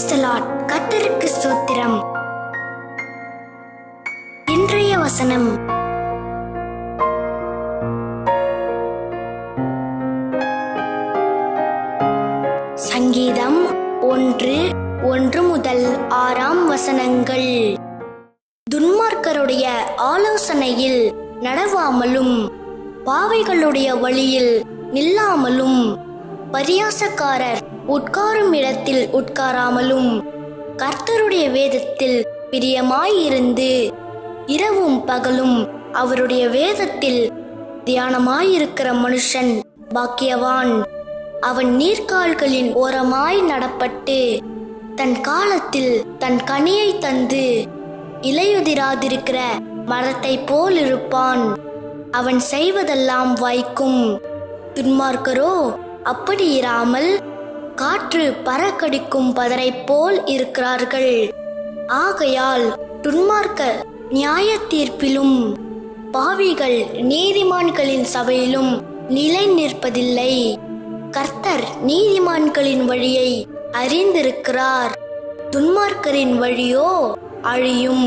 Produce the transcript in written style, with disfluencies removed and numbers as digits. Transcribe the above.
Praise the Lord. கர்த்தருக்கு ஸ்தோத்திரம். இன்றைய வசனம், சங்கீதம் 1:1-6 துன்மார்க்கருடைய ஆலோசனையில் நடவாமலும் பாவிகளுடைய வழியில் நில்லாமலும் பரியாசக்காரர் உட்காரும் இடத்தில் உட்காராமலும் கர்த்தருடைய வேதத்தில் பிரியமாயிருந்து இரவும் பகலும் அவருடைய வேதத்தில் தியானமாயிருக்கிற மனுஷன் பாக்கியவான். அவன் நீர்க்கால்களின் ஓரமாய் நடப்பட்டு தன் காலத்தில் தன் கனியை தந்து இலையுதிராதிருக்கிற மரத்தை போல் இருப்பான். அவன் செய்வதெல்லாம் வாய்க்கும். துன்மார்க்கரோ அப்படி இராமல் காற்று பறக்கடிக்கும் பதரை போல் இருக்கிறார்கள். ஆகையால் துன்மார்க்கர் நியாய தீர்ப்பிலும் பாவிகள் நீதிமான்களின் சபையிலும் நிலை நிற்பதில்லை. கர்த்தர் நீதிமான்களின் வழியை அறிந்திருக்கிறார், துன்மார்க்கரின் வழியோ அழியும்.